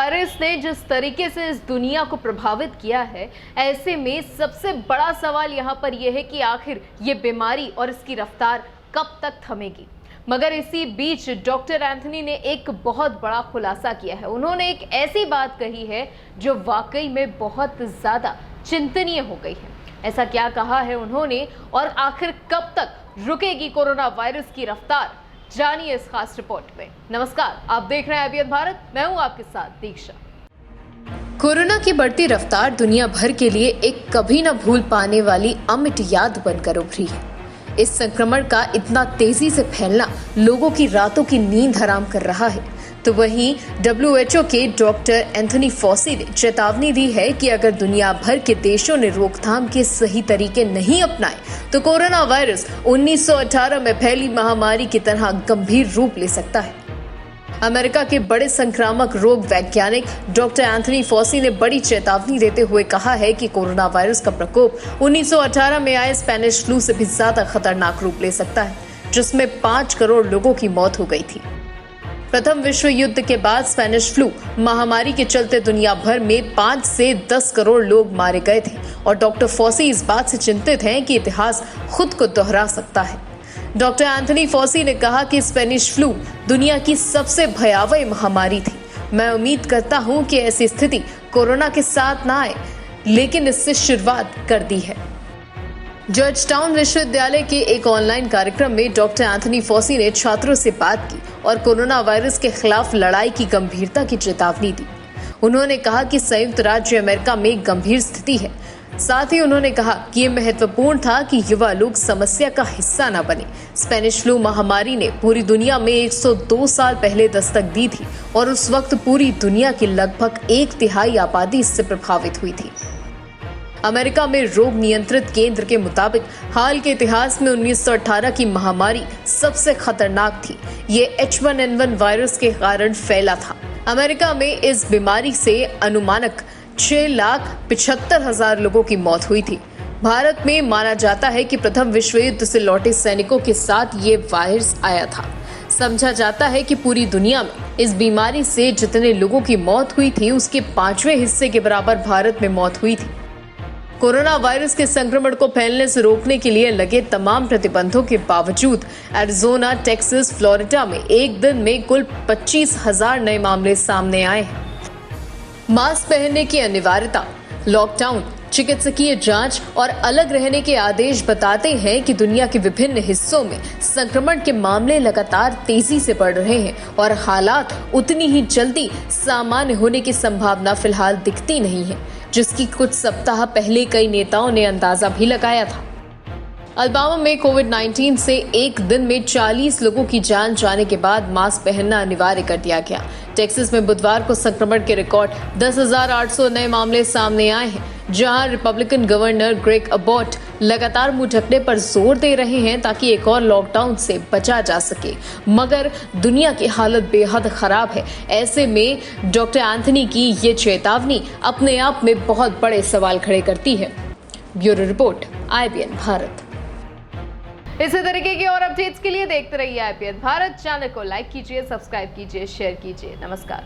Virus ने जिस तरीके से इस दुनिया को प्रभावित किया है, ऐसे में सबसे बड़ा सवाल यहाँ पर यह है कि आखिर ये बीमारी और इसकी रफ्तार कब तक थमेगी। मगर इसी बीच डॉक्टर एंथनी ने एक बहुत बड़ा खुलासा किया है। उन्होंने एक ऐसी बात कही है जो वाकई में बहुत ज़्यादा चिंतनीय हो गई है। ऐसा क्या कहा है उन्होंने और आखिर कब तक रुकेगी कोरोना वायरस की रफ्तार, जानिए इस खास रिपोर्ट में। नमस्कार, आप देख रहे हैं IBN भारत, मैं हूं आपके साथ दीक्षा। कोरोना की बढ़ती रफ्तार दुनिया भर के लिए एक कभी न भूल पाने वाली अमिट याद बनकर उभरी है। इस संक्रमण का इतना तेजी से फैलना लोगों की रातों की नींद हराम कर रहा है। तो वहीं WHO के डॉक्टर एंथनी फॉसी ने चेतावनी दी है कि अगर दुनिया भर के देशों ने रोकथाम के सही तरीके नहीं अपनाए तो कोरोना वायरस 1918 में फैली महामारी की तरह गंभीर रूप ले सकता है। अमेरिका के बड़े संक्रामक रोग वैज्ञानिक डॉक्टर एंथनी फॉसी ने बड़ी चेतावनी देते हुए कहा है कि कोरोना वायरस का प्रकोप 1918 में आए स्पेनिश फ्लू से भी ज्यादा खतरनाक रूप ले सकता है, जिसमें 5 करोड़ लोगों की मौत हो गई थी। प्रथम विश्व युद्ध के बाद स्पेनिश फ्लू महामारी के चलते दुनिया भर में 5 से 10 करोड़ लोग मारे गए थे और डॉक्टर फॉसी इस बात से चिंतित हैं कि इतिहास खुद को दोहरा सकता है। डॉक्टर एंथनी फॉसी ने कहा कि स्पेनिश फ्लू दुनिया की सबसे भयावह महामारी थी। मैं उम्मीद करता हूं कि ऐसी स्थिति कोरोना के साथ ना आए, लेकिन इससे शुरुआत कर दी है। जॉर्जटाउन विश्वविद्यालय के एक ऑनलाइन कार्यक्रम में डॉक्टर एंथनी फॉसी ने छात्रों से बात की और कोरोना वायरस के खिलाफ लड़ाई की गंभीरता की चेतावनी दी। उन्होंने कहा कि संयुक्त राज्य अमेरिका में गंभीर स्थिति है। साथ ही उन्होंने कहा कि यह महत्वपूर्ण था कि युवा लोग समस्या का हिस्सा न बने। स्पेनिश फ्लू महामारी ने पूरी दुनिया में 102 साल पहले दस्तक दी थी और उस वक्त पूरी दुनिया की लगभग 1/3 आबादी इससे प्रभावित हुई थी। अमेरिका में रोग नियंत्रित केंद्र के मुताबिक हाल के इतिहास में 1918 की महामारी सबसे खतरनाक थी। ये H1N1 वायरस के कारण फैला था। अमेरिका में इस बीमारी से अनुमानक 6,75,000 लोगों की मौत हुई थी। भारत में माना जाता है कि प्रथम विश्व युद्ध से लौटे सैनिकों के साथ ये वायरस आया था। समझा जाता है कि पूरी दुनिया में इस बीमारी से जितने लोगों की मौत हुई थी, उसके 5वें हिस्से के बराबर भारत में मौत हुई थी। कोरोना वायरस के संक्रमण को फैलने से रोकने के लिए लगे तमाम प्रतिबंधों के बावजूद एरिज़ोना, टेक्सास, फ्लोरिडा में एक दिन में कुल 25,000 नए मामले सामने आए हैं। मास्क पहनने की अनिवार्यता, लॉकडाउन, चिकित्सकीय जांच और अलग रहने के आदेश बताते हैं कि दुनिया के विभिन्न हिस्सों में संक्रमण के मामले लगातार तेजी से बढ़ रहे हैं और हालात उतनी ही जल्दी सामान्य होने की संभावना फिलहाल दिखती नहीं है, जिसकी कुछ सप्ताह पहले कई नेताओं ने अंदाजा भी लगाया था। अल्बामा में कोविड-19 से एक दिन में 40 लोगों की जान जाने के बाद मास्क पहनना अनिवार्य कर दिया गया। टेक्सास में बुधवार को संक्रमण के रिकॉर्ड 10,800 नए मामले सामने आए हैं, जहां रिपब्लिकन गवर्नर ग्रेग अबॉट लगातार मुंह ढकने पर जोर दे रहे हैं ताकि एक और लॉकडाउन से बचा जा सके। मगर दुनिया की हालत बेहद खराब है। ऐसे में डॉक्टर एंथनी की ये चेतावनी अपने आप में बहुत बड़े सवाल खड़े करती है। Bureau report, IBN Bharat. इसी तरीके की और अपडेट्स के लिए देखते रहिए IBN भारत। चैनल को लाइक कीजिए, सब्सक्राइब कीजिए, शेयर कीजिए। नमस्कार।